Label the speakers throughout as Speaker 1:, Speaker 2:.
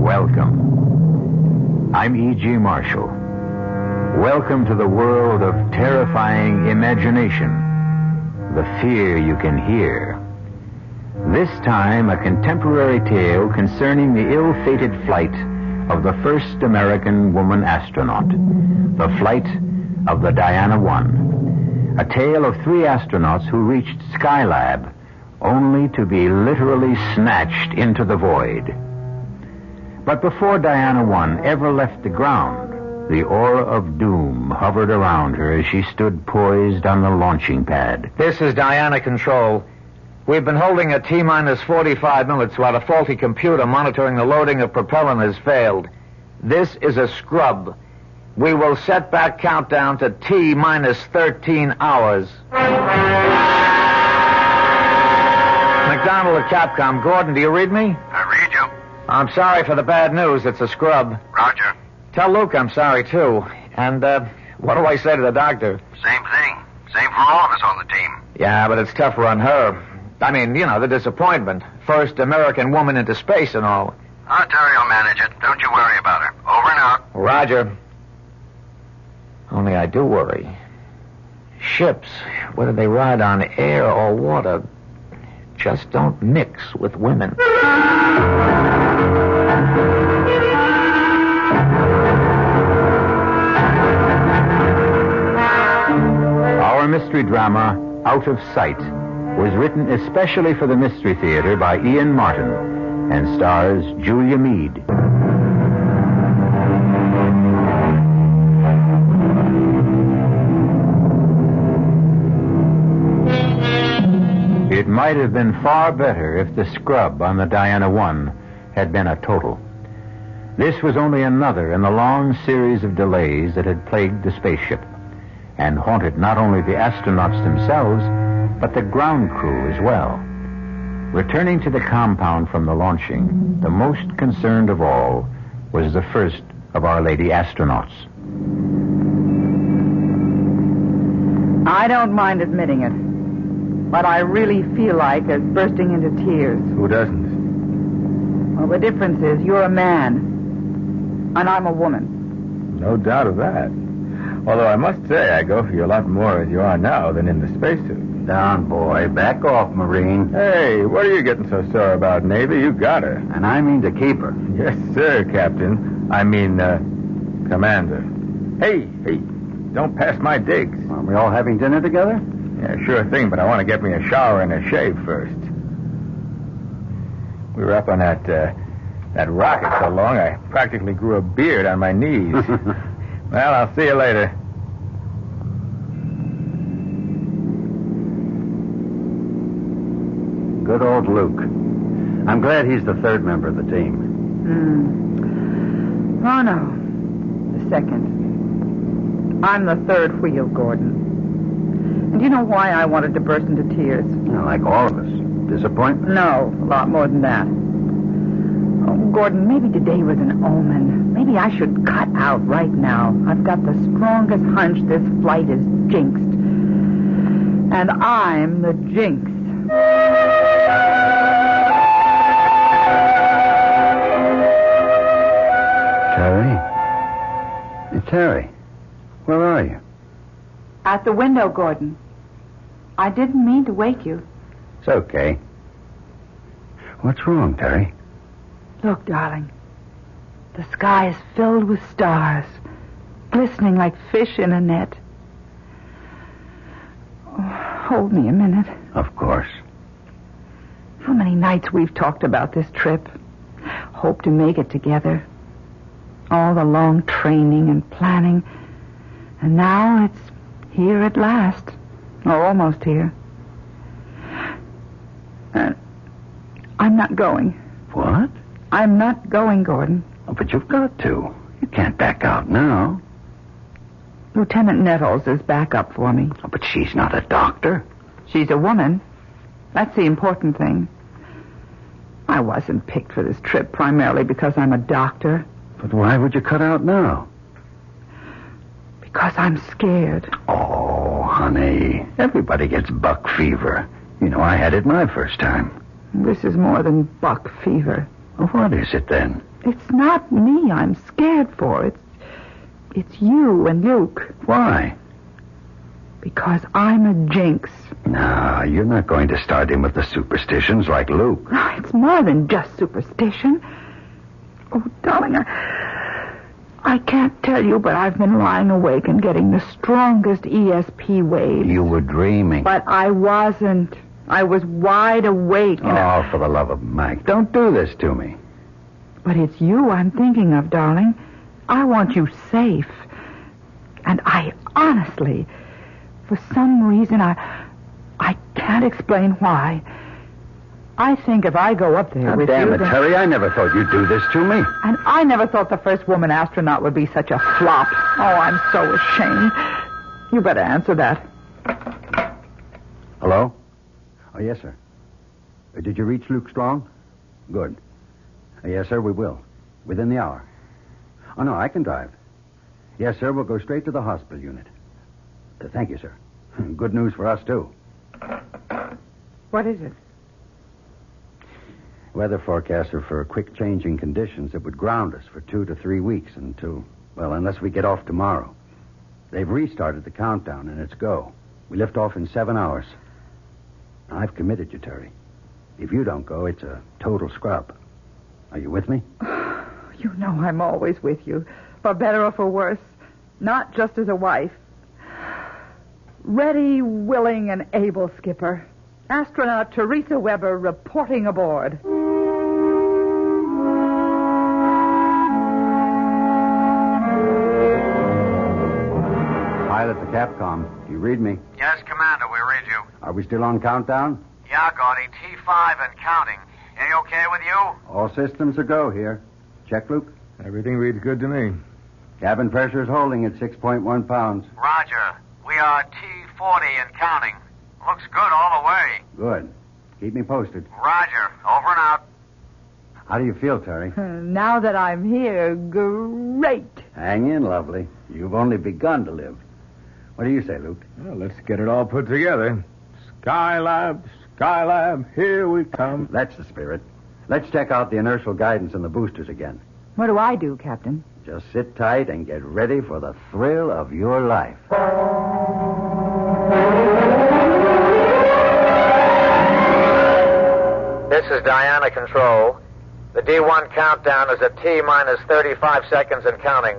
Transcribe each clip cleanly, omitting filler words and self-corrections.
Speaker 1: Welcome. I'm E.G. Marshall. Welcome to the world of terrifying imagination, the fear you can hear. This time, a contemporary tale concerning the ill-fated flight of the first American woman astronaut, the flight of the Diana I. A tale of 3 astronauts who reached Skylab only to be literally snatched into the void. But before Diana I ever left the ground, the aura of doom hovered around her as she stood poised on the launching pad.
Speaker 2: This is Diana Control. We've been holding at T-minus 45 minutes while a faulty computer monitoring the loading of propellant has failed. This is a scrub. We will set back countdown to T-minus 13 hours. McDonald at Capcom. Gordon, do you read me?
Speaker 3: I read you.
Speaker 2: I'm sorry for the bad news. It's a scrub.
Speaker 3: Roger.
Speaker 2: Tell Luke I'm sorry, too. And, what do I say to the doctor?
Speaker 3: Same thing. Same for all of us on the team.
Speaker 2: Yeah, but it's tougher on her. I mean, the disappointment. First American woman into space and all.
Speaker 3: Terry will manage it. Don't you worry about her. Over and out.
Speaker 2: Roger. Only I do worry. Ships, whether they ride on air or water, just don't mix with women.
Speaker 1: Our mystery drama, Out of Sight, was written especially for the Mystery Theater by Ian Martin and stars Julia Mead. It might have been far better if the scrub on the Diana I had been a total. This was only another in the long series of delays that had plagued the spaceship and haunted not only the astronauts themselves, but the ground crew as well. Returning to the compound from the launching, the most concerned of all was the first of Our Lady astronauts.
Speaker 4: I don't mind admitting it, but I really feel like bursting into tears.
Speaker 5: Who doesn't?
Speaker 4: Well, the difference is you're a man, and I'm a woman.
Speaker 5: No doubt of that. Although I must say I go for you a lot more as you are now than in the spacesuit.
Speaker 1: Down, boy. Back off, Marine.
Speaker 5: Hey, what are you getting so sore about, Navy? You got her.
Speaker 1: And I mean to keep her.
Speaker 5: Yes, sir, Captain. I mean, Commander. Hey, don't pass my digs.
Speaker 1: Are we all having dinner together?
Speaker 5: Yeah, sure thing, but I want to get me a shower and a shave first. We were up on that rocket so long I practically grew a beard on my knees. Well, I'll see you later.
Speaker 1: Good old Luke. I'm glad he's the 3rd member of the team.
Speaker 4: Oh, no. The 2nd. I'm the 3rd wheel, Gordon. And you know why I wanted to burst into tears?
Speaker 1: Like all of us. Disappointment?
Speaker 4: No, a lot more than that. Oh, Gordon, maybe today was an omen. Maybe I should cut out right now. I've got the strongest hunch this flight is jinxed. And I'm the jinx.
Speaker 1: Terry, where are you?
Speaker 4: At the window, Gordon. I didn't mean to wake you.
Speaker 1: It's okay. What's wrong, Terry?
Speaker 4: Look, darling. The sky is filled with stars, glistening like fish in a net. Oh, hold me a minute.
Speaker 1: Of course.
Speaker 4: How many nights we've talked about this trip. Hope to make it together. All the long training and planning. And now it's here at last. Or almost here. I'm not going.
Speaker 1: What?
Speaker 4: I'm not going, Gordon.
Speaker 1: Oh, but you've got to. You can't back out now.
Speaker 4: Lieutenant Nettles is back up for me.
Speaker 1: Oh, but she's not a doctor.
Speaker 4: She's a woman. That's the important thing. I wasn't picked for this trip primarily because I'm a doctor.
Speaker 1: But why would you cut out now?
Speaker 4: Because I'm scared.
Speaker 1: Oh, honey. Everybody gets buck fever. You know, I had it my first time.
Speaker 4: This is more than buck fever.
Speaker 6: Well, what is it then?
Speaker 4: It's not me I'm scared for. It's you and Luke.
Speaker 6: Why?
Speaker 4: Because I'm a jinx.
Speaker 6: No, you're not going to start in with the superstitions like Luke.
Speaker 4: No, it's more than just superstition. Oh, darling, I can't tell you, but I've been lying awake and getting the strongest ESP waves.
Speaker 6: You were dreaming.
Speaker 4: But I wasn't. I was wide awake.
Speaker 6: Oh, for the love of Mike, don't do this to me.
Speaker 4: But it's you I'm thinking of, darling. I want you safe. And I honestly, for some reason, I can't explain why, I think if I go up there with
Speaker 6: damn
Speaker 4: you...
Speaker 6: it, Terry, I never thought you'd do this to me.
Speaker 4: And I never thought the first woman astronaut would be such a flop. Oh, I'm so ashamed. You better answer that.
Speaker 6: Hello? Oh, yes, sir. Did you reach Luke Strong? Good. Yes, sir, we will. Within the hour. Oh, no, I can drive. Yes, sir, we'll go straight to the hospital unit. Thank you, sir. Good news for us, too.
Speaker 4: What is it?
Speaker 6: Weather forecasts are for quick changing conditions that would ground us for 2 to 3 weeks unless we get off tomorrow. They've restarted the countdown, and it's go. We lift off in 7 hours. I've committed you, Terry. If you don't go, it's a total scrub. Are you with me?
Speaker 4: You know I'm always with you, for better or for worse. Not just as a wife. Ready, willing, and able, Skipper. Astronaut Teresa Weber reporting aboard.
Speaker 6: Pilot to Capcom. Do you read me?
Speaker 3: Yes, Commander, we read you.
Speaker 6: Are we still on countdown?
Speaker 3: Yeah, Gordy, T5 and counting. Any okay with you?
Speaker 6: All systems are go here. Check, Luke?
Speaker 5: Everything reads good to me.
Speaker 6: Cabin pressure is holding at 6.1 pounds.
Speaker 3: Roger. We are T40 and counting. Looks good all the way.
Speaker 6: Good. Keep me posted.
Speaker 3: Roger. Over and out.
Speaker 6: How do you feel, Terry?
Speaker 4: Now that I'm here, great.
Speaker 6: Hang in, lovely. You've only begun to live. What do you say, Luke?
Speaker 5: Well, let's get it all put together. Skylab, here we come.
Speaker 6: That's the spirit. Let's check out the inertial guidance and the boosters again.
Speaker 4: What do I do, Captain?
Speaker 6: Just sit tight and get ready for the thrill of your life.
Speaker 2: This is Diana Control. The D1 countdown is at T-minus 35 seconds and counting.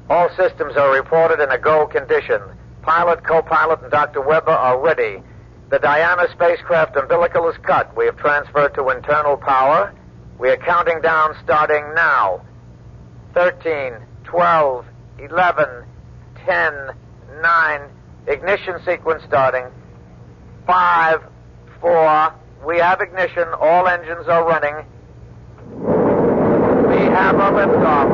Speaker 2: All systems are reported in a go condition. Pilot, co-pilot, and Dr. Weber are ready. The Diana spacecraft umbilical is cut. We have transferred to internal power. We are counting down starting now. 13, 12, 11, 10, 9. Ignition sequence starting. 5, 4. We have ignition. All engines are running. We have a liftoff.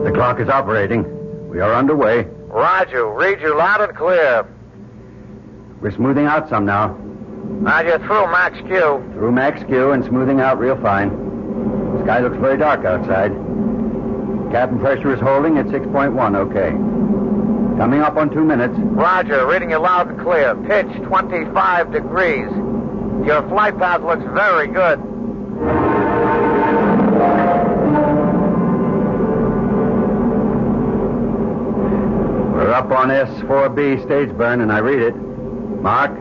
Speaker 6: The clock is operating. We are underway.
Speaker 2: Roger. Read you loud and clear.
Speaker 6: We're smoothing out some now.
Speaker 2: Roger. Through Max Q.
Speaker 6: Through Max Q and smoothing out real fine. The sky looks very dark outside. Cabin pressure is holding at 6.1, okay. Coming up on 2 minutes.
Speaker 2: Roger. Reading you loud and clear. Pitch 25 degrees. Your flight path looks very good.
Speaker 6: We're up on S4B stage burn, and I read it. Mark,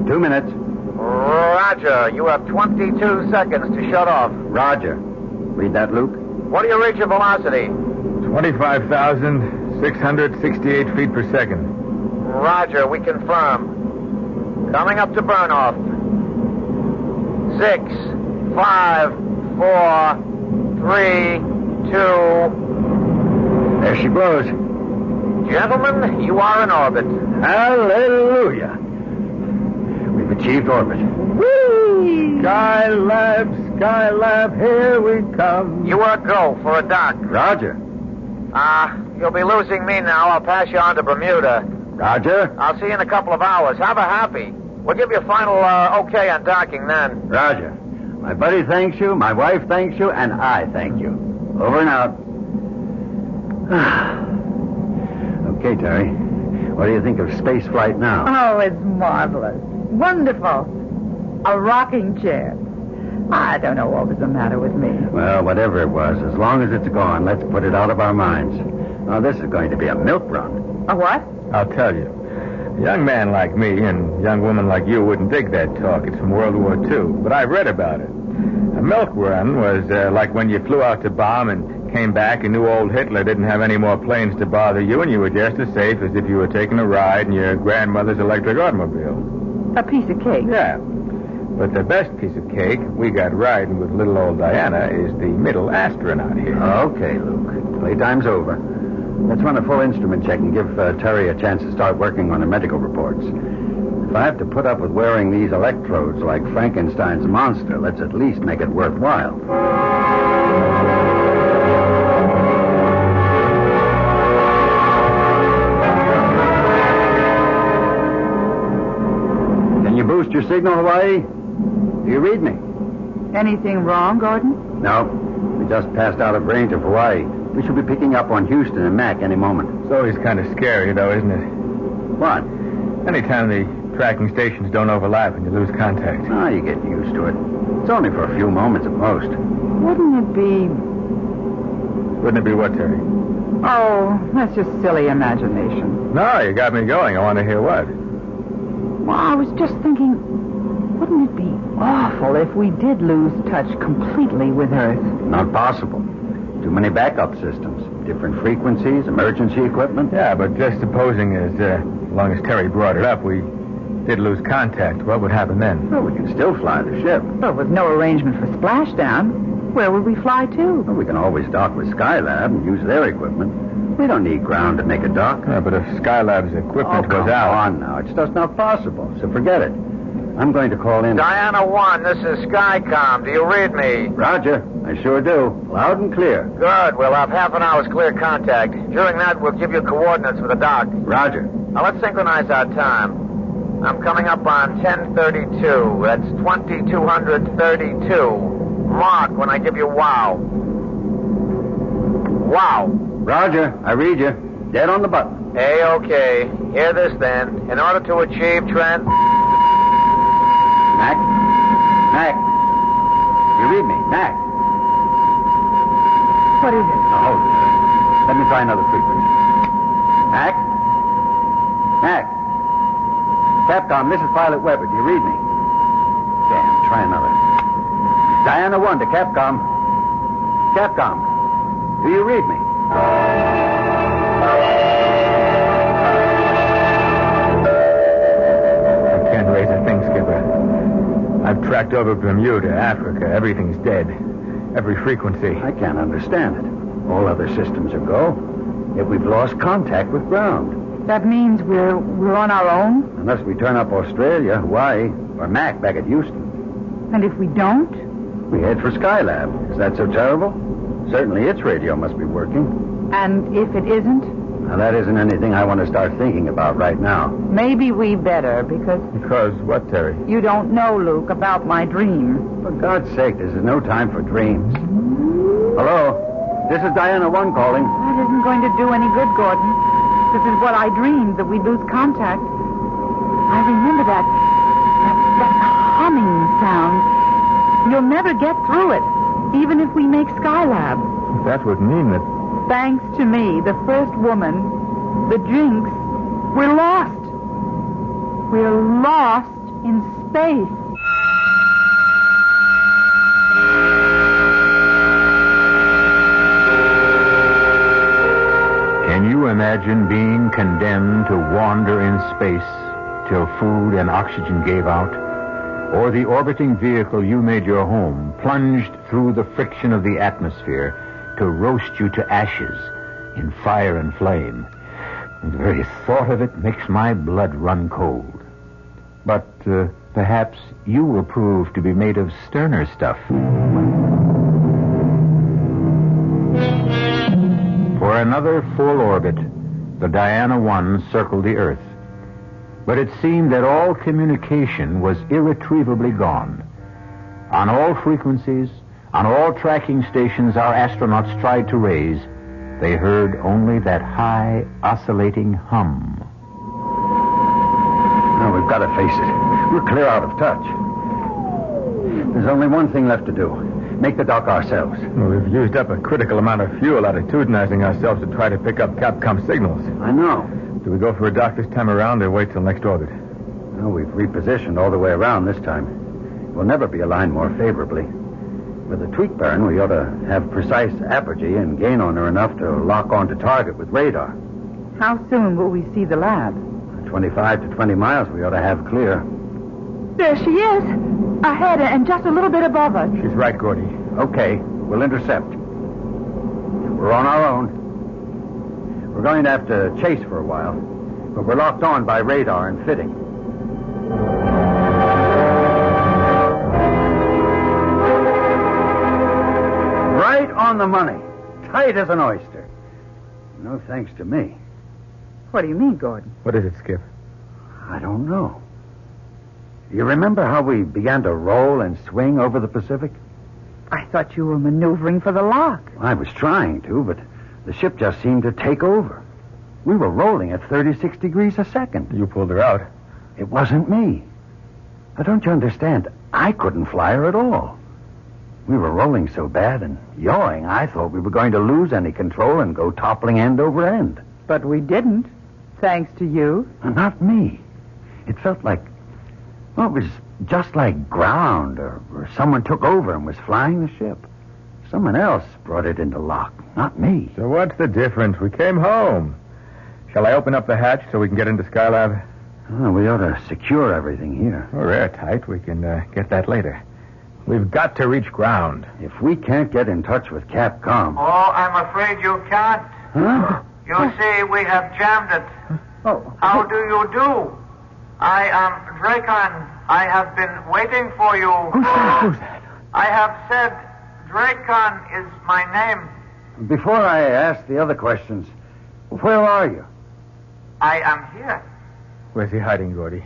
Speaker 6: 2 minutes.
Speaker 2: Roger. You have 22 seconds to shut off.
Speaker 6: Roger. Read that, Luke.
Speaker 2: What do you reach your velocity?
Speaker 5: 25,668 feet per second.
Speaker 2: Roger. We confirm. Coming up to burn off. 6, 5, 4, 3, 2.
Speaker 6: There she blows.
Speaker 2: Gentlemen, you are in orbit.
Speaker 6: Hallelujah. We've achieved orbit.
Speaker 4: Whee!
Speaker 5: Skylab, here we come.
Speaker 2: You are go for a dock.
Speaker 6: Roger.
Speaker 2: You'll be losing me now. I'll pass you on to Bermuda.
Speaker 6: Roger.
Speaker 2: I'll see you in a couple of hours. Have a happy. We'll give you a final okay on docking then.
Speaker 6: Roger. My buddy thanks you, my wife thanks you, and I thank you. Over and out. Okay, Terry. What do you think of space flight now?
Speaker 4: Oh, it's marvelous. Wonderful. A rocking chair. I don't know what was the matter with me.
Speaker 6: Well, whatever it was, as long as it's gone, let's put it out of our minds. Now, this is going to be a milk run.
Speaker 4: A what?
Speaker 5: I'll tell you. A young man like me and a young woman like you wouldn't dig that talk. It's from World War II, but I've read about it. A milk run was like when you flew out to bomb and came back and knew old Hitler didn't have any more planes to bother you, and you were just as safe as if you were taking a ride in your grandmother's electric automobile.
Speaker 4: A piece of cake.
Speaker 5: Yeah. But the best piece of cake we got riding with little old Diana is the middle astronaut here.
Speaker 6: Okay, Luke. Playtime's over. Let's run a full instrument check and give Terry a chance to start working on the medical reports. If I have to put up with wearing these electrodes like Frankenstein's monster, let's at least make it worthwhile. Can you boost your signal, Hawaii? Do you read me?
Speaker 4: Anything wrong, Gordon?
Speaker 6: No. We just passed out of range of Hawaii. We should be picking up on Houston and Mac any moment.
Speaker 5: It's always kind of scary, though, isn't it?
Speaker 6: What?
Speaker 5: Anytime the tracking stations don't overlap and you lose contact.
Speaker 6: Oh, you get used to it. It's only for a few moments at most.
Speaker 4: Wouldn't it be...
Speaker 5: Wouldn't it be what, Terry?
Speaker 4: Oh, that's just silly imagination.
Speaker 5: No, you got me going. I want to hear what.
Speaker 4: Well, I was just thinking, wouldn't it be awful if we did lose touch completely with Earth?
Speaker 6: Not possible. Too many backup systems. Different frequencies, emergency equipment.
Speaker 5: Yeah, but just supposing as long as Terry brought it up, we did lose contact, what would happen then?
Speaker 6: Well, we can still fly the ship.
Speaker 4: But with no arrangement for splashdown, where would we fly to?
Speaker 6: Well, we can always dock with Skylab and use their equipment. We don't need ground to make a dock.
Speaker 5: Yeah, but if Skylab's equipment
Speaker 6: come
Speaker 5: was out...
Speaker 6: on now. It's just not possible, so forget it. I'm going to call in...
Speaker 3: Diana 1, this is Skycom. Do you read me?
Speaker 6: Roger. I sure do. Loud and clear.
Speaker 3: Good. We'll have half an hour's clear contact. During that, we'll give you coordinates for the dock.
Speaker 6: Roger.
Speaker 3: Now, let's synchronize our time. I'm coming up on 10:32. That's 2232. Mark when I give you wow. Wow.
Speaker 6: Roger. I read you. Dead on the button.
Speaker 3: Hey, okay. Hear this, then. In order to achieve trans...
Speaker 6: Mac? Mac? You read me? Mac?
Speaker 4: What is it?
Speaker 6: Oh, hold it. Let me try another frequency. Mac? Mac? Capcom, this is Pilot Weber. Do you read me? Damn, try another. Diana 1 to Capcom. Capcom, do you read me?
Speaker 5: I can't raise a thing, Skipper. I've tracked over Bermuda, Africa. Everything's dead. Every frequency.
Speaker 6: I can't understand it. All other systems are go. Yet we've lost contact with ground.
Speaker 4: That means we're on our own?
Speaker 6: Unless we turn up Australia, Hawaii, or Mac back at Houston.
Speaker 4: And if we don't?
Speaker 6: We head for Skylab. Is that so terrible? Certainly its radio must be working.
Speaker 4: And if it isn't?
Speaker 6: Now, that isn't anything I want to start thinking about right now.
Speaker 4: Maybe we better, because...
Speaker 5: Because what, Terry?
Speaker 4: You don't know, Luke, about my dream.
Speaker 6: For God's sake, this is no time for dreams. Hello? This is Diana 1 calling.
Speaker 4: That isn't going to do any good, Gordon. This is what I dreamed, that we'd lose contact. I remember that humming sound. You'll never get through it, even if we make Skylab.
Speaker 5: That would mean that...
Speaker 4: Thanks to me, the first woman, the Jinx, we're lost. We're lost in space.
Speaker 1: Can you imagine being condemned to wander in space till food and oxygen gave out? Or the orbiting vehicle you made your home plunged through the friction of the atmosphere to roast you to ashes in fire and flame? And the very thought of it makes my blood run cold. But perhaps you will prove to be made of sterner stuff. For another full orbit, the Diana 1 circled the Earth. But it seemed that all communication was irretrievably gone. On all frequencies, on all tracking stations our astronauts tried to raise, they heard only that high, oscillating hum.
Speaker 6: We've got to face it. We're clear out of touch. There's only one thing left to do. Make the dock ourselves.
Speaker 5: Well, we've used up a critical amount of fuel attitudinizing ourselves to try to pick up Capcom signals.
Speaker 6: I know.
Speaker 5: Do we go for a dock this time around or wait till next orbit?
Speaker 6: Well, we've repositioned all the way around this time. We'll never be aligned more favorably. With the tweak burn, we ought to have precise apogee and gain on her enough to lock onto target with radar.
Speaker 4: How soon will we see the lab?
Speaker 6: 25 to 20 miles we ought to have clear.
Speaker 4: There she is. Ahead and just a little bit above us.
Speaker 5: She's right, Gordy.
Speaker 6: Okay, we'll intercept. We're on our own. We're going to have to chase for a while, but we're locked on by radar and fitting. Right on the money. Tight as an oyster. No thanks to me.
Speaker 4: What do you mean, Gordon?
Speaker 5: What is it, Skip?
Speaker 6: I don't know. You remember how we began to roll and swing over the Pacific?
Speaker 4: I thought you were maneuvering for the lock.
Speaker 6: I was trying to, but the ship just seemed to take over. We were rolling at 36 degrees a second.
Speaker 5: You pulled her out.
Speaker 6: It wasn't me. Now, don't you understand? I couldn't fly her at all. We were rolling so bad and yawing, I thought we were going to lose any control and go toppling end over end.
Speaker 4: But we didn't, thanks to you.
Speaker 6: Not me. It felt like, well, it was just like ground, or someone took over and was flying the ship. Someone else brought it into lock, not me.
Speaker 5: So what's the difference? We came home. Shall I open up the hatch so we can get into Skylab?
Speaker 6: Oh, we ought to secure everything here.
Speaker 5: We're airtight. We can get that later. We've got to reach ground.
Speaker 6: If we can't get in touch with Capcom...
Speaker 3: Oh, I'm afraid you can't.
Speaker 6: Huh?
Speaker 3: You see, we have jammed it.
Speaker 4: Oh.
Speaker 3: How do you do? I am Dracon. I have been waiting for you.
Speaker 5: Who's that?
Speaker 3: I have said Dracon is my name.
Speaker 6: Before I ask the other questions, where are you?
Speaker 3: I am here.
Speaker 5: Where's he hiding, Gordy?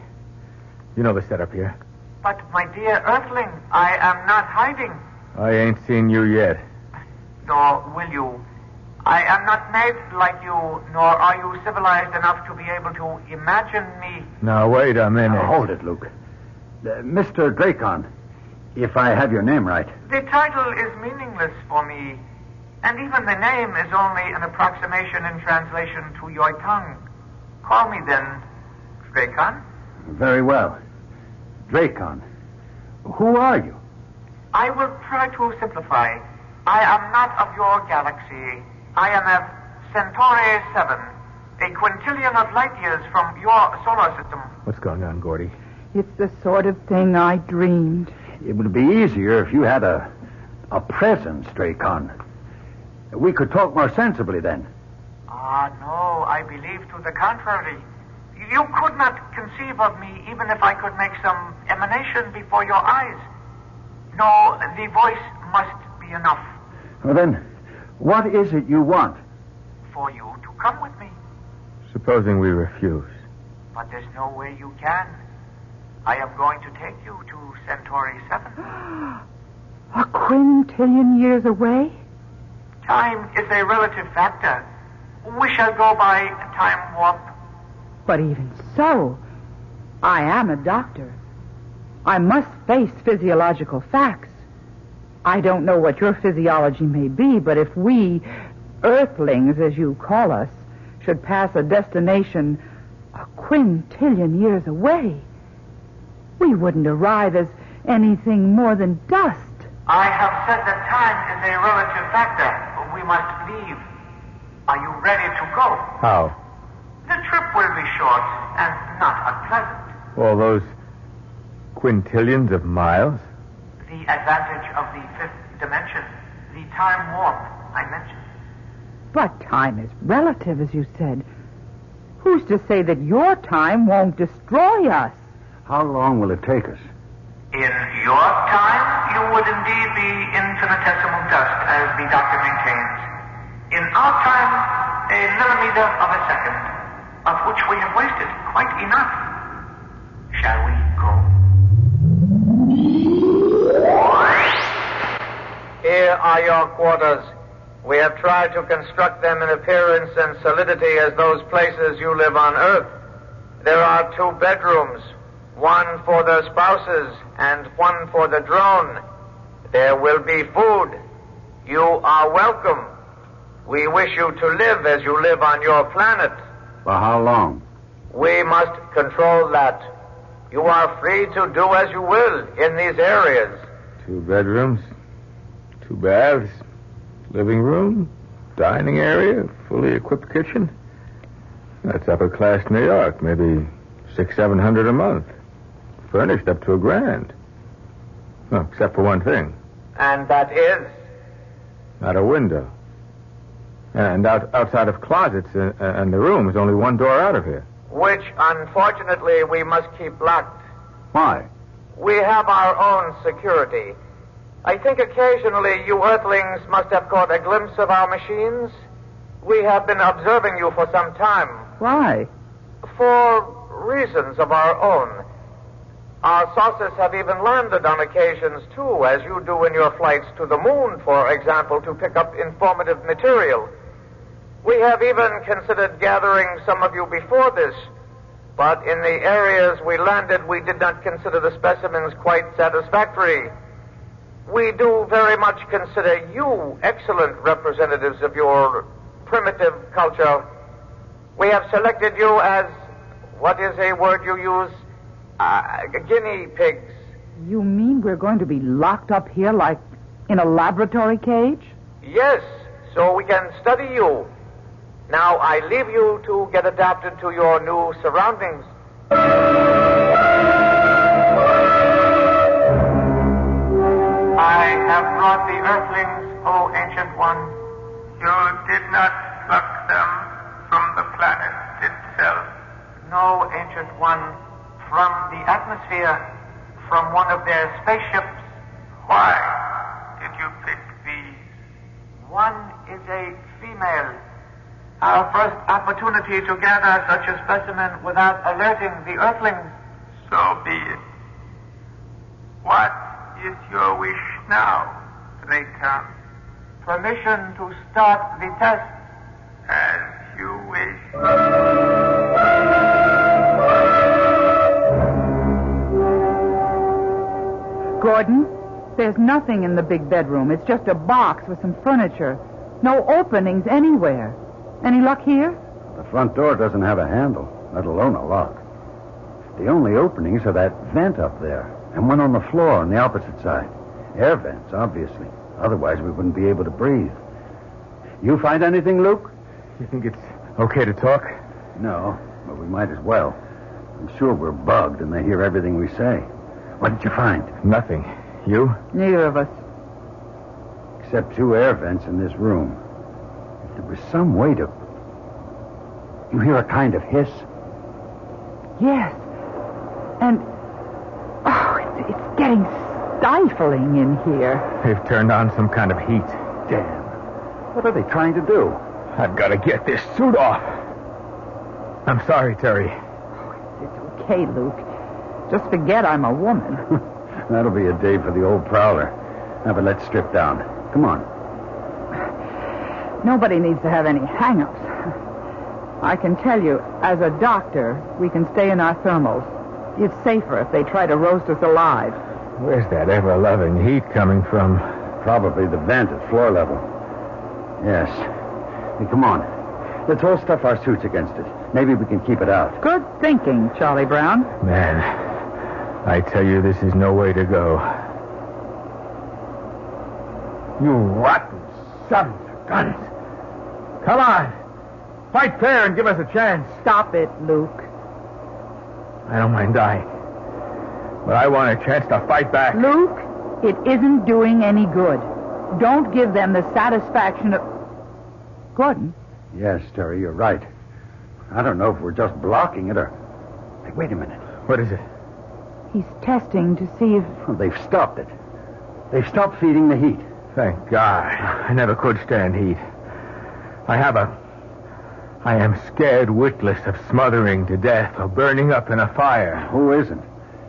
Speaker 5: You know the setup here.
Speaker 3: But, my dear Earthling, I am not hiding.
Speaker 5: I ain't seen you yet.
Speaker 3: Nor will you. I am not made like you, nor are you civilized enough to be able to imagine me.
Speaker 5: Now, wait a minute.
Speaker 6: Now, hold it, Luke. Mr. Dracon, if I have your name right.
Speaker 3: The title is meaningless for me, and even the name is only an approximation in translation to your tongue. Call me then Dracon.
Speaker 6: Very well. Dracon, who are you?
Speaker 3: I will try to simplify. I am not of your galaxy. I am of Centauri 7, a quintillion of light years from your solar system.
Speaker 5: What's going on, Gordy?
Speaker 4: It's the sort of thing I dreamed.
Speaker 6: It would be easier if you had a presence, Dracon. We could talk more sensibly then.
Speaker 3: Ah, no, I believe to the contrary. You could not conceive of me even if I could make some emanation before your eyes. No, the voice must be enough.
Speaker 6: Well, then, what is it you want?
Speaker 3: For you to come with me.
Speaker 5: Supposing we refuse.
Speaker 3: But there's no way you can. I am going to take you to Centauri 7.
Speaker 4: A quintillion years away?
Speaker 3: Time is a relative factor. We shall go by time warp.
Speaker 4: But even so, I am a doctor. I must face physiological facts. I don't know what your physiology may be, but if we, Earthlings, as you call us, should pass a destination a quintillion years away, we wouldn't arrive as anything more than dust.
Speaker 3: I have said that time is a relative factor. We must leave. Are you ready to go?
Speaker 5: How?
Speaker 3: The trip will be short and not unpleasant.
Speaker 5: All those quintillions of miles?
Speaker 3: The advantage of the fifth dimension, the time warp I mentioned.
Speaker 4: But time is relative, as you said. Who's to say that your time won't destroy us?
Speaker 6: How long will it take us?
Speaker 3: In your time, you would indeed be infinitesimal dust, as the doctor maintains. In our time, a millimeter of a second, of which we have wasted quite enough. Shall we go? Here are your quarters. We have tried to construct them in appearance and solidity as those places you live on Earth. There are 2 bedrooms,
Speaker 2: one for the spouses and one for the drone. There will be food. You are welcome. We wish you to live as you live on your planet.
Speaker 6: For how long?
Speaker 2: We must control that. You are free to do as you will in these areas.
Speaker 5: 2 bedrooms, 2 baths, living room, dining area, fully equipped kitchen. That's upper class New York, maybe $600-700 a month. Furnished up to $1,000. Well, except for one thing.
Speaker 2: And that is?
Speaker 5: Not a window. And outside of closets and the rooms, only one door out of here.
Speaker 2: Which, unfortunately, we must keep locked.
Speaker 6: Why?
Speaker 2: We have our own security. I think occasionally you Earthlings must have caught a glimpse of our machines. We have been observing you for some time.
Speaker 4: Why?
Speaker 2: For reasons of our own. Our saucers have even landed on occasions, too, as you do in your flights to the moon, for example, to pick up informative material. We have even considered gathering some of you before this, but in the areas we landed, we did not consider the specimens quite satisfactory. We do very much consider you excellent representatives of your primitive culture. We have selected you as, what is a word you use? Guinea pigs.
Speaker 4: You mean we're going to be locked up here like in a laboratory cage?
Speaker 2: Yes, so we can study you. Now I leave you to get adapted to your new surroundings.
Speaker 3: I have brought the Earthlings, O Ancient One. You did not pluck them from the planet itself.
Speaker 2: No, Ancient One. From the atmosphere, from one of their spaceships.
Speaker 3: Why did you pick these?
Speaker 2: One is a female. Our first opportunity to gather such a specimen without alerting the Earthlings.
Speaker 3: So be it. What is your wish now, Raycom?
Speaker 2: Permission to start the test.
Speaker 3: As you wish.
Speaker 4: Gordon, there's nothing in the big bedroom. It's just a box with some furniture. No openings anywhere. Any luck here?
Speaker 6: The front door doesn't have a handle, let alone a lock. The only openings are that vent up there and one on the floor on the opposite side. Air vents, obviously. Otherwise, we wouldn't be able to breathe. You find anything, Luke?
Speaker 5: You think it's okay to talk?
Speaker 6: No, but we might as well. I'm sure we're bugged and they hear everything we say. What did you find?
Speaker 5: Nothing. You?
Speaker 4: Neither of us.
Speaker 6: Except 2 air vents in this room. If there was some way to... You hear a kind of hiss?
Speaker 4: Yes. And... Oh, it's getting stifling in here.
Speaker 5: They've turned on some kind of heat.
Speaker 6: Damn. What are they trying to do?
Speaker 5: I've got to get this suit off. I'm sorry, Terry.
Speaker 4: It's okay, Luke. Just forget I'm a woman.
Speaker 6: That'll be a day for the old prowler. Now, but let's strip down. Come on.
Speaker 4: Nobody needs to have any hang-ups. I can tell you, as a doctor, we can stay in our thermals. It's safer if they try to roast us alive.
Speaker 5: Where's that ever-loving heat coming from?
Speaker 6: Probably the vent at floor level. Yes. Hey, come on. Let's all stuff our suits against it. Maybe we can keep it out.
Speaker 4: Good thinking, Charlie Brown.
Speaker 5: Man, I tell you, this is no way to go. You rotten sons of guns. Come on. Fight fair and give us a chance.
Speaker 4: Stop it, Luke.
Speaker 5: I don't mind dying. But I want a chance to fight back.
Speaker 4: Luke, it isn't doing any good. Don't give them the satisfaction of... Gordon?
Speaker 6: Yes, Terry, you're right. I don't know if we're just blocking it or... Hey, wait a minute.
Speaker 5: What is it?
Speaker 4: He's testing to see if...
Speaker 6: Oh, they've stopped it. They've stopped feeding the heat.
Speaker 5: Thank God. I never could stand heat. I am scared witless of smothering to death or burning up in a fire.
Speaker 6: Who isn't?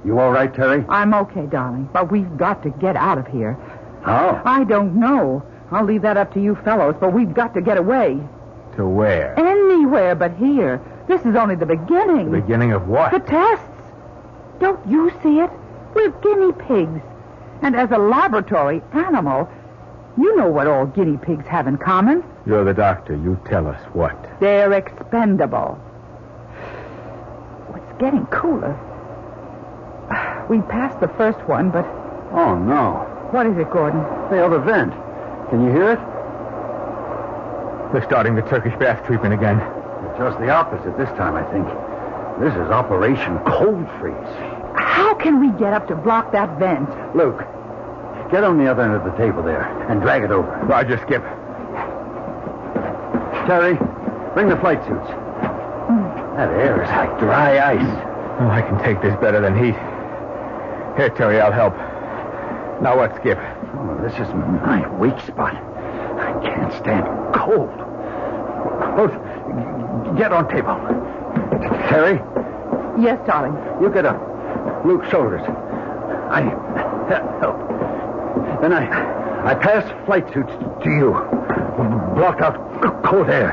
Speaker 6: You all right, Terry?
Speaker 4: I'm okay, darling, but we've got to get out of here.
Speaker 6: How?
Speaker 4: I don't know. I'll leave that up to you fellows, but we've got to get away.
Speaker 5: To where?
Speaker 4: Anywhere but here. This is only the beginning.
Speaker 5: The beginning of what?
Speaker 4: The tests. Don't you see it? We're guinea pigs. And as a laboratory animal, you know what all guinea pigs have in common.
Speaker 5: You're the doctor. You tell us what.
Speaker 4: They're expendable. It's getting cooler. We passed the first one, but...
Speaker 6: Oh, no.
Speaker 4: What is it, Gordon?
Speaker 6: The other vent. Can you hear it?
Speaker 5: They're starting the Turkish bath treatment again.
Speaker 6: It's just the opposite this time, I think. This is Operation Cold Freeze.
Speaker 4: How can we get up to block that vent?
Speaker 6: Luke, get on the other end of the table there and drag it over.
Speaker 5: Roger, Skip.
Speaker 6: Terry, bring the flight suits. That air is like dry ice.
Speaker 5: Oh, I can take this better than heat. Here, Terry, I'll help. Now what, Skip?
Speaker 6: Oh, this is my weak spot. I can't stand cold. Both get on table. Terry?
Speaker 4: Yes, darling.
Speaker 6: You get up. Luke's shoulders. I help. Then I pass flight suits to you. Block out cold air.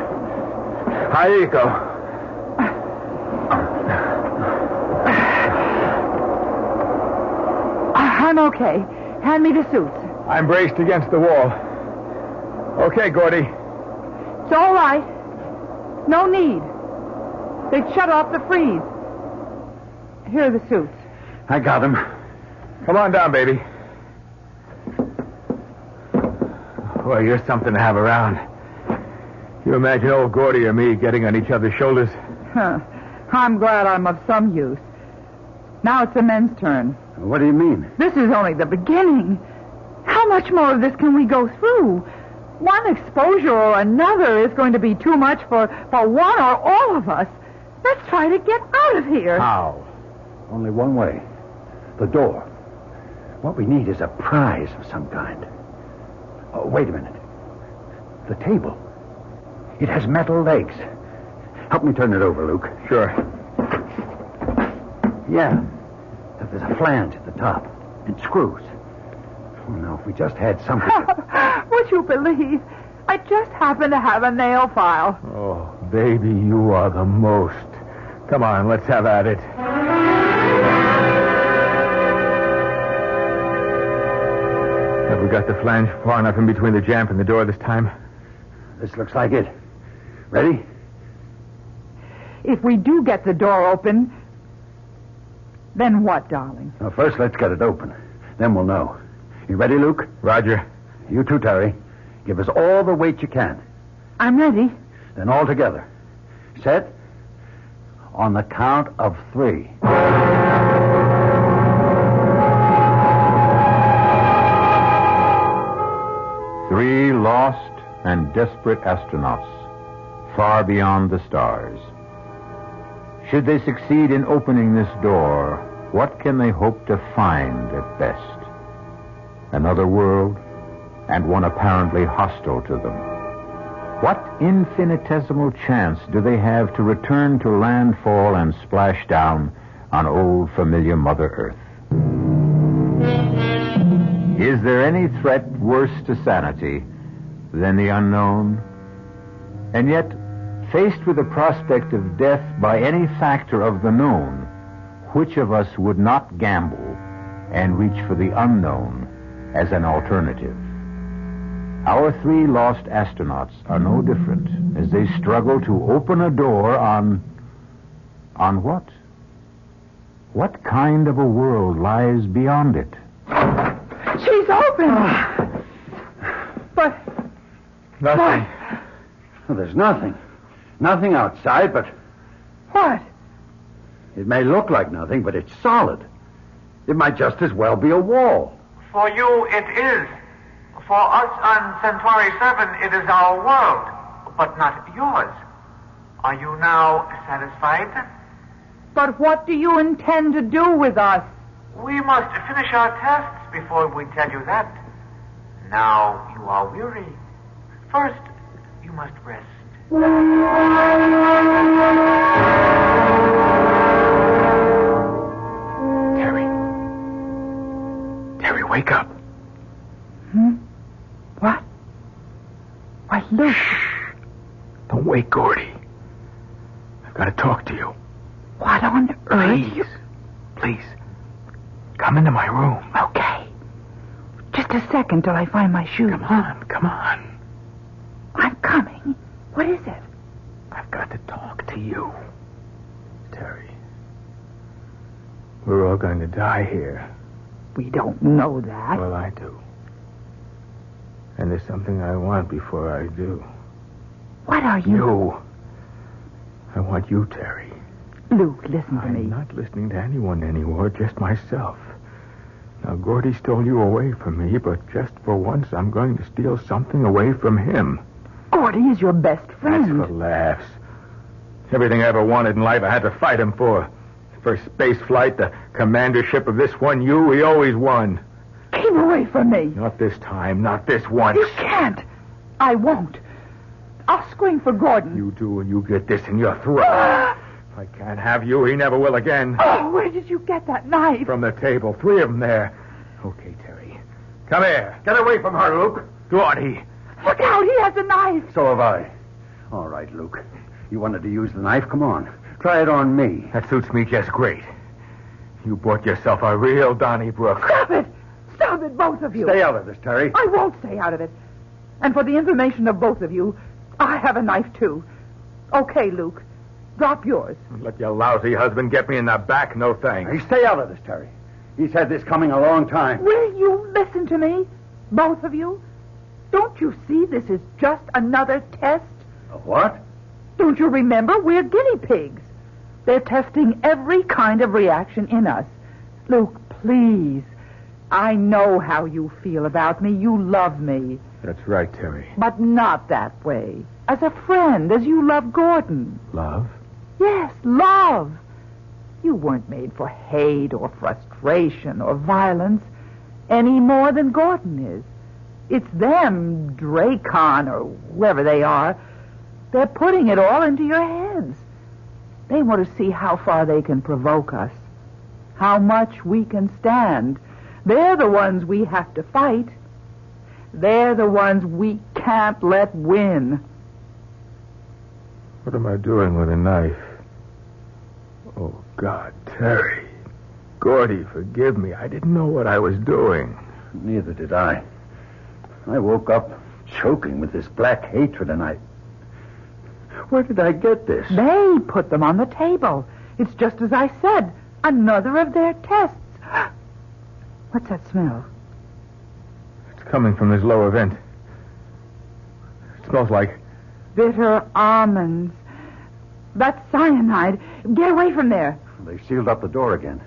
Speaker 6: Here you go.
Speaker 4: I'm okay. Hand me the suits.
Speaker 5: I'm braced against the wall. Okay, Gordy.
Speaker 4: It's all right. No need. They've shut off the freeze. Here are the suits.
Speaker 6: I got him.
Speaker 5: Come on down, baby. Boy, you're something to have around. You imagine old Gordy or me getting on each other's shoulders?
Speaker 4: Huh. I'm glad I'm of some use. Now it's the men's turn.
Speaker 6: What do you mean?
Speaker 4: This is only the beginning. How much more of this can we go through? One exposure or another is going to be too much for one or all of us. Let's try to get out of here.
Speaker 6: How? Only one way. The door. What we need is a prize of some kind. Oh, wait a minute. The table. It has metal legs. Help me turn it over, Luke.
Speaker 5: Sure.
Speaker 6: Yeah. There's a flange at the top. And screws. Oh, no, if we just had something.
Speaker 4: Would you believe? I just happen to have a nail file.
Speaker 5: Oh, baby, you are the most. Come on, let's have at it. Have we got the flange far enough in between the jamb and the door this time?
Speaker 6: This looks like it. Ready?
Speaker 4: If we do get the door open, then what, darling?
Speaker 6: Now, first, let's get it open. Then we'll know. You ready, Luke?
Speaker 5: Roger.
Speaker 6: You too, Terry. Give us all the weight you can.
Speaker 4: I'm ready.
Speaker 6: Then all together. Set? On the count of 3.
Speaker 1: Three lost and desperate astronauts, far beyond the stars. Should they succeed in opening this door, what can they hope to find at best? Another world, and one apparently hostile to them. What infinitesimal chance do they have to return to landfall and splash down on old familiar Mother Earth? Is there any threat worse to sanity than the unknown? And yet, faced with the prospect of death by any factor of the known, which of us would not gamble and reach for the unknown as an alternative? Our 3 lost astronauts are no different as they struggle to open a door on what? What kind of a world lies beyond it?
Speaker 4: She's open. But...
Speaker 5: Nothing.
Speaker 6: Well, there's nothing. Nothing outside, but...
Speaker 4: What?
Speaker 6: It may look like nothing, but it's solid. It might just as well be a wall.
Speaker 3: For you, it is. For us on Centauri 7, it is our world, but not yours. Are you now satisfied?
Speaker 4: But what do you intend to do with us?
Speaker 3: We must finish our tests before we tell you that. Now you are weary. First, you must rest.
Speaker 5: Terry, wake up.
Speaker 4: What? Why, Luke.
Speaker 5: Shh. Don't wake Gordy. I've got to talk to you.
Speaker 4: What on earth?
Speaker 5: Please. Please. Come into my room.
Speaker 4: Okay. Just a second till I find my shoes.
Speaker 5: Come on.
Speaker 4: I'm coming. What is it?
Speaker 5: I've got to talk to you. Terry. We're all going to die here.
Speaker 4: We don't know that.
Speaker 5: Well, I do. And there's something I want before I do.
Speaker 4: What are you?
Speaker 5: You. I want you, Terry.
Speaker 4: Luke, listen to me.
Speaker 5: I'm not listening to anyone anymore, just myself. Now, Gordy stole you away from me, but just for once, I'm going to steal something away from him.
Speaker 4: Gordy is your best friend.
Speaker 5: That's for laughs. Everything I ever wanted in life, I had to fight him for. First space flight, the commandership of this one U, he always won.
Speaker 4: Keep away from me.
Speaker 5: Not this time, not this once.
Speaker 4: You can't. I won't. I'll scream for Gordon.
Speaker 5: You do, and you get this in your throat. If I can't have you, he never will again.
Speaker 4: Oh, where did you get that knife?
Speaker 5: From the table. 3 of them there. Okay, Terry. Come here. Get away from her, Luke. Gordy.
Speaker 4: Look out, he has a knife.
Speaker 6: So have I. All right, Luke. You wanted to use the knife? Come on. Try it on me.
Speaker 5: That suits me just great. You bought yourself a real Donnybrook.
Speaker 4: Stop it. Stop it, both of you.
Speaker 6: Stay out of this, Terry.
Speaker 4: I won't stay out of it. And for the information of both of you, I have a knife, too. Okay, Luke. Drop yours.
Speaker 5: Let your lousy husband get me in the back, no thanks.
Speaker 6: Hey, stay out of this, Terry. He's had this coming a long time.
Speaker 4: Will you listen to me? Both of you? Don't you see this is just another test?
Speaker 6: What?
Speaker 4: Don't you remember? We're guinea pigs. They're testing every kind of reaction in us. Luke, please. I know how you feel about me. You love me.
Speaker 5: That's right, Terry.
Speaker 4: But not that way. As a friend, as you love Gordon.
Speaker 5: Love?
Speaker 4: Yes, love. You weren't made for hate or frustration or violence any more than Gordon is. It's them, Dracon or whoever they are. They're putting it all into your heads. They want to see how far they can provoke us, how much we can stand. They're the ones we have to fight. They're the ones we can't let win.
Speaker 5: What am I doing with a knife? Oh, God, Terry. Gordy, forgive me. I didn't know what I was doing.
Speaker 6: Neither did I. I woke up choking with this black hatred, and Where did I get this?
Speaker 4: They put them on the table. It's just as I said. Another of their tests. What's that smell?
Speaker 5: It's coming from this lower vent. It smells like...
Speaker 4: bitter almonds. That's cyanide. Get away from there.
Speaker 6: They've sealed up the door again.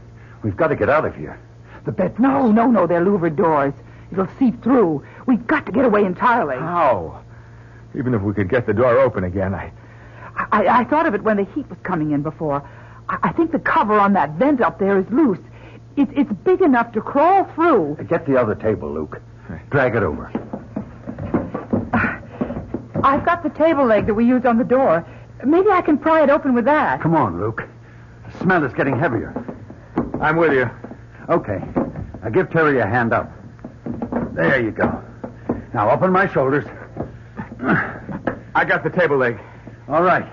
Speaker 6: We've got to get out of here. The bed...
Speaker 4: No, they're louvered doors. It'll seep through. We've got to get away entirely.
Speaker 5: How? Even if we could get the door open again,
Speaker 4: I thought of it when the heat was coming in before. I think the cover on that vent up there is loose. It's big enough to crawl through.
Speaker 6: Get the other table, Luke. Drag it over.
Speaker 4: I've got the table leg that we used on the door. Maybe I can pry it open with that.
Speaker 6: Come on, Luke. The smell is getting heavier.
Speaker 5: I'm with you.
Speaker 6: Okay. Now give Terry a hand up. There you go. Now up on my shoulders.
Speaker 5: I got the table leg.
Speaker 6: All right.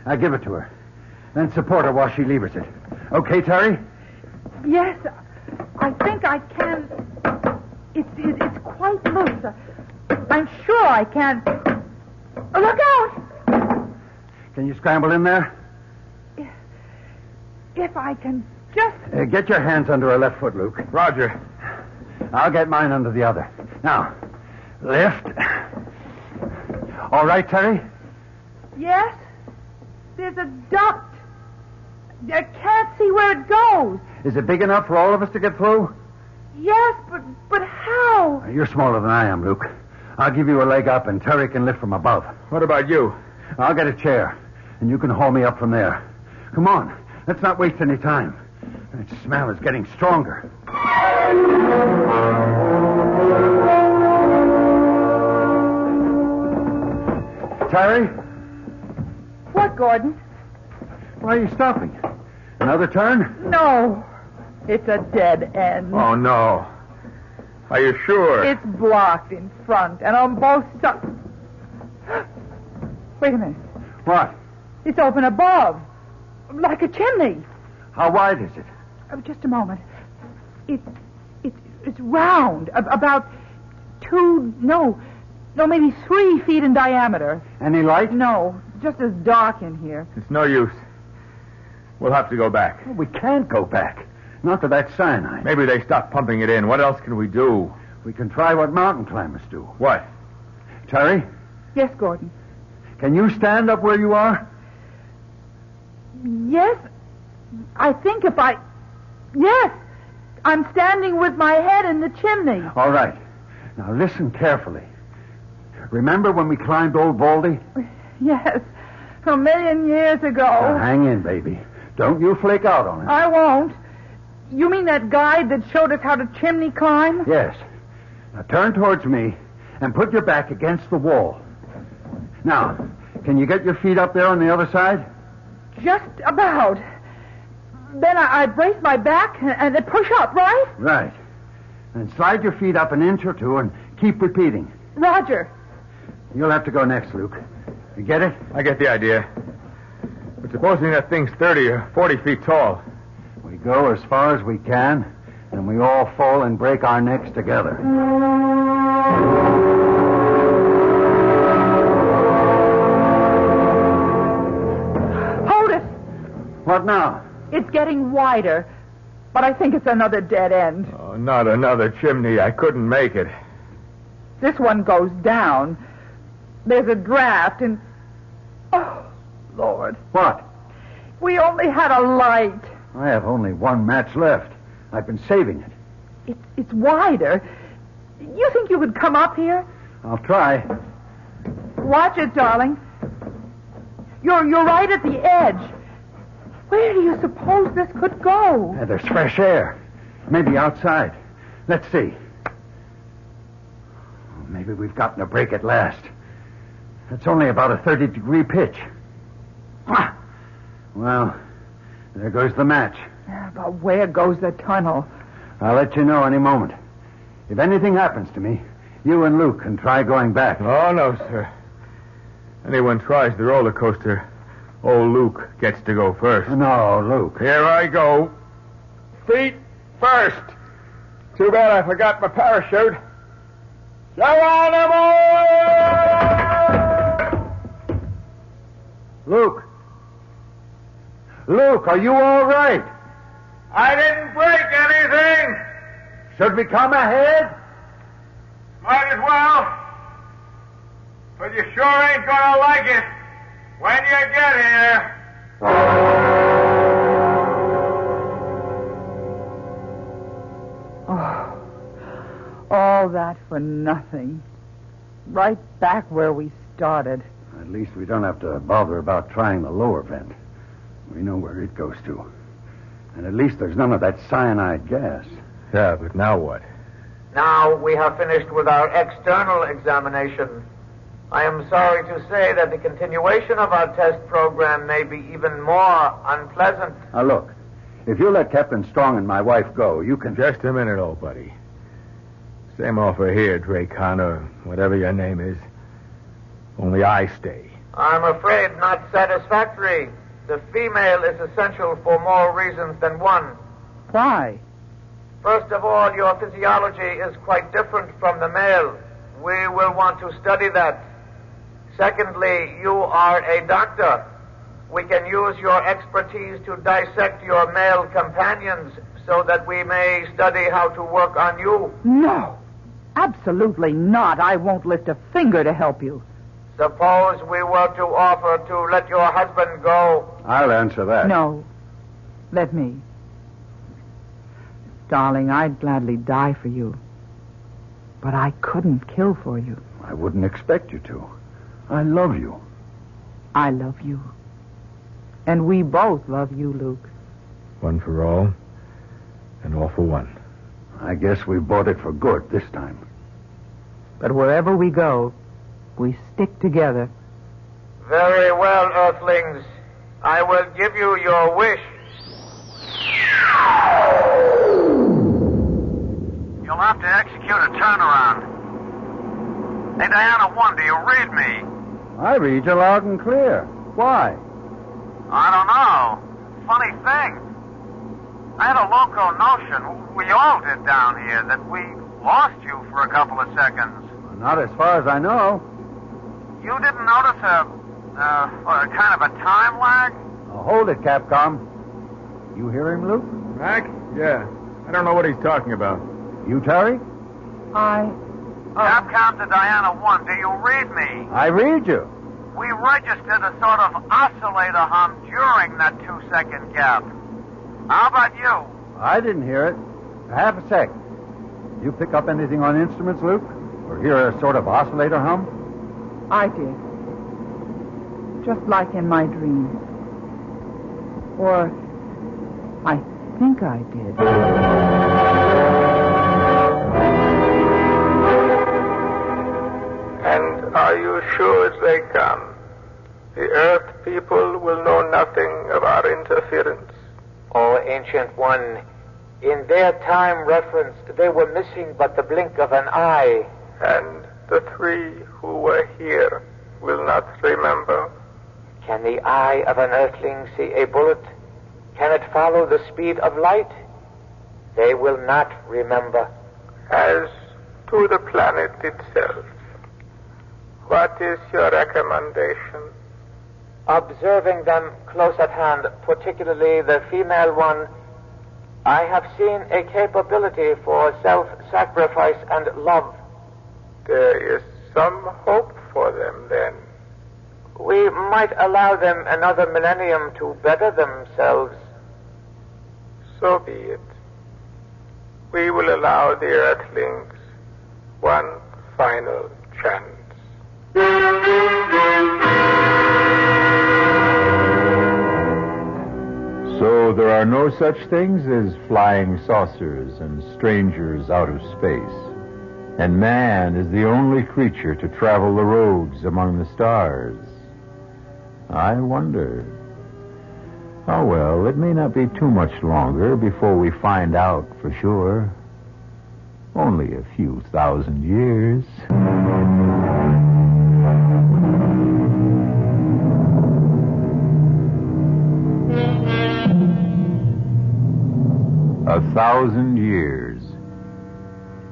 Speaker 6: Now give it to her. Then support her while she levers it. Okay, Terry?
Speaker 4: Yes, I think I can. It's quite loose. I'm sure I can. Look out!
Speaker 6: Can you scramble in there?
Speaker 4: If I can just...
Speaker 6: Get your hands under her left foot, Luke.
Speaker 5: Roger.
Speaker 6: I'll get mine under the other. Now, lift. All right, Terry?
Speaker 4: Yes? There's a duct. I can't see where it goes.
Speaker 6: Is it big enough for all of us to get through?
Speaker 4: Yes, but how?
Speaker 6: You're smaller than I am, Luke. I'll give you a leg up, and Terry can lift from above.
Speaker 5: What about you?
Speaker 6: I'll get a chair, and you can haul me up from there. Come on. Let's not waste any time. That smell is getting stronger. Terry?
Speaker 4: What, Gordon?
Speaker 6: Why are you stopping? Another turn?
Speaker 4: No. It's a dead end.
Speaker 5: Oh, no. Are you sure?
Speaker 4: It's blocked in front and on both sides. Wait a minute.
Speaker 6: What?
Speaker 4: It's open above. Like a chimney.
Speaker 6: How wide is it?
Speaker 4: Just a moment. It's round. About maybe 3 feet in diameter.
Speaker 5: Any light?
Speaker 4: No, just as dark in here.
Speaker 5: It's no use. We'll have to go back.
Speaker 6: We can't go back. Not to that cyanide.
Speaker 5: Maybe they stopped pumping it in. What else can we do?
Speaker 6: We can try what mountain climbers do.
Speaker 5: What?
Speaker 6: Terry,
Speaker 4: Yes, Gordon.
Speaker 6: can you stand up where you are?
Speaker 4: Yes, I think Yes, I'm standing with my head in the chimney.
Speaker 6: All right. Now listen carefully. Remember when we climbed Old Baldy?
Speaker 4: Yes, 1,000,000 years ago.
Speaker 6: Now, hang in, baby. Don't you flake out on it.
Speaker 4: I won't. You mean that guide that showed us how to chimney climb?
Speaker 6: Yes. Now turn towards me and put your back against the wall. Now, can you get your feet up there on the other side?
Speaker 4: Just about. Then I brace my back and push up, right?
Speaker 6: Right. And slide your feet up an inch or two and keep repeating.
Speaker 4: Roger.
Speaker 6: You'll have to go next, Luke. You get it?
Speaker 5: I get the idea. But supposing that thing's 30 or 40 feet tall.
Speaker 6: We go as far as we can, and we all fall and break our necks together.
Speaker 4: Hold it.
Speaker 6: What now?
Speaker 4: It's getting wider, but I think it's another dead end.
Speaker 5: Oh, not another chimney. I couldn't make it.
Speaker 4: This one goes down. There's a draft and... Oh, Lord.
Speaker 6: What?
Speaker 4: We only had a light.
Speaker 6: I have only one match left. I've been saving it.
Speaker 4: It's wider. You think you could come up here?
Speaker 6: I'll try.
Speaker 4: Watch it, darling. You're right at the edge. Where do you suppose this could go?
Speaker 6: There's fresh air. Maybe outside. Let's see. Maybe we've gotten a break at last. It's only about a 30-degree pitch. Ah! Well, there goes the match.
Speaker 4: Yeah, but where goes the tunnel?
Speaker 6: I'll let you know any moment. If anything happens to me, you and Luke can try going back.
Speaker 5: Oh, no, sir. Anyone tries the roller coaster, old Luke gets to go first.
Speaker 6: No, Luke.
Speaker 5: Here I go. Feet first. Too bad I forgot my parachute. Geronimo!
Speaker 6: Luke. Luke, are you all right?
Speaker 5: I didn't break anything.
Speaker 6: Should we come ahead?
Speaker 5: Might as well. But you sure ain't gonna like it when you get here.
Speaker 4: Oh, all that for nothing. Right back where we started.
Speaker 6: At least we don't have to bother about trying the lower vent. We know where it goes to. And at least there's none of that cyanide gas.
Speaker 5: Yeah, but now what?
Speaker 2: Now we have finished with our external examination. I am sorry to say that the continuation of our test program may be even more unpleasant.
Speaker 6: Now, look. If you let Captain Strong and my wife go, you can...
Speaker 5: Just a minute, old buddy. Same offer here, Dracon, or whatever your name is. Only I stay.
Speaker 2: I'm afraid not satisfactory. The female is essential for more reasons than one.
Speaker 4: Why?
Speaker 2: First of all, your physiology is quite different from the male. We will want to study that. Secondly, you are a doctor. We can use your expertise to dissect your male companions so that we may study how to work on you.
Speaker 4: No, absolutely not. I won't lift a finger to help you.
Speaker 2: Suppose we were to offer to let your husband go.
Speaker 6: I'll answer that.
Speaker 4: No, let me. Darling, I'd gladly die for you. But I couldn't kill for you.
Speaker 6: I wouldn't expect you to. I love you.
Speaker 4: I love you. And we both love you, Luke.
Speaker 5: One for all, and all for one.
Speaker 6: I guess we bought it for good this time.
Speaker 4: But wherever we go, we stick together.
Speaker 2: Very well, Earthlings. I will give you your wish.
Speaker 3: You'll have to execute a turnaround. Hey, Diana 1, do you read me?
Speaker 6: I read you loud and clear. Why?
Speaker 3: I don't know. Funny thing.
Speaker 7: I had a loco notion, we all did down here, that we lost you for a couple of seconds.
Speaker 6: Not as far as I know.
Speaker 7: You didn't notice a kind of a time lag?
Speaker 6: Hold it, Capcom. You hear him, Luke?
Speaker 5: Mac? Yeah. I don't know what he's talking about.
Speaker 6: You, Terry?
Speaker 7: Capcom to Diana 1, do you read me?
Speaker 6: I read you.
Speaker 7: We registered a sort of oscillator hum during that 2-second gap. How about you?
Speaker 6: I didn't hear it. Half a sec. You pick up anything on instruments, Luke? Or hear a sort of oscillator hum?
Speaker 4: I did. Just like in my dreams. Or I think I did.
Speaker 8: And are you sure as they come, the Earth people will know nothing of our interference?
Speaker 2: Oh, Ancient One, in their time reference, they were missing but the blink of an eye.
Speaker 8: And the three who were here will not remember.
Speaker 2: Can the eye of an earthling see a bullet? Can it follow the speed of light? They will not remember.
Speaker 8: As to the planet itself, what is your recommendation?
Speaker 2: Observing them close at hand, particularly the female one, I have seen a capability for self-sacrifice and love.
Speaker 8: There is some hope for them, then.
Speaker 2: We might allow them another millennium to better themselves.
Speaker 8: So be it. We will allow the Earthlings one final chance.
Speaker 1: So there are no such things as flying saucers and strangers out of space. And man is the only creature to travel the roads among the stars. I wonder. Oh, well, it may not be too much longer before we find out for sure. Only a few thousand years. 1,000 years.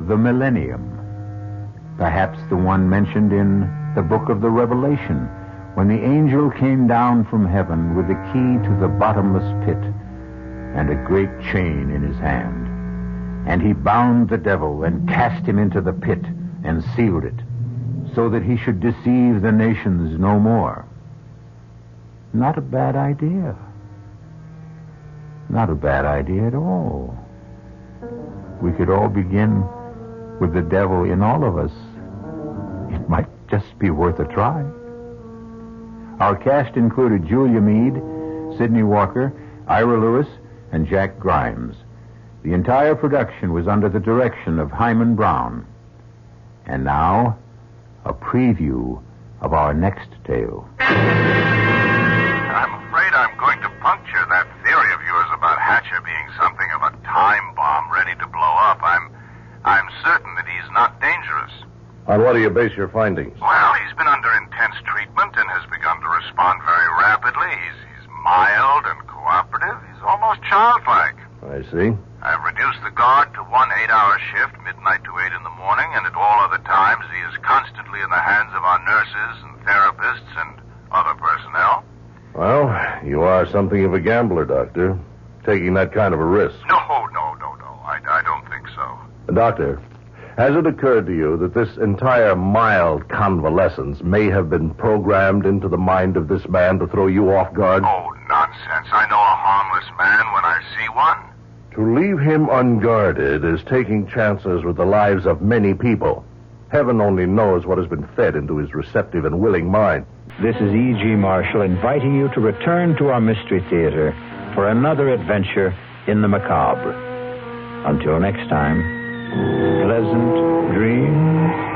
Speaker 1: The millennium. Perhaps the one mentioned in the book of the Revelation, when the angel came down from heaven with the key to the bottomless pit and a great chain in his hand. And he bound the devil and cast him into the pit and sealed it, so that he should deceive the nations no more. Not a bad idea. Not a bad idea at all. We could all begin with the devil in all of us. It might just be worth a try. Our cast included Julia Mead, Sidney Walker, Ira Lewis, and Jack Grimes. The entire production was under the direction of Hyman Brown. And now, a preview of our next tale.
Speaker 9: I'm afraid I'm going to puncture that theory of yours about Hatcher being something of a time bomb ready to blow up. I'm certain that he's not dangerous.
Speaker 10: On what do you base your findings?
Speaker 9: Well, he's been under intense treatment and has begun to respond very rapidly. He's mild and cooperative. He's almost childlike.
Speaker 10: I see.
Speaker 9: I've reduced the guard to 1 8-hour shift, midnight to 8 in the morning, and at all other times he is constantly in the hands of our nurses and therapists and other personnel.
Speaker 10: Well, you are something of a gambler, Doctor, taking that kind of a risk.
Speaker 9: No. I don't think so.
Speaker 10: Doctor, has it occurred to you that this entire mild convalescence may have been programmed into the mind of this man to throw you off guard?
Speaker 9: Oh, nonsense. I know a harmless man when I see one.
Speaker 10: To leave him unguarded is taking chances with the lives of many people. Heaven only knows what has been fed into his receptive and willing mind.
Speaker 1: This is E.G. Marshall inviting you to return to our Mystery Theater for another adventure in the macabre. Until next time, pleasant dreams.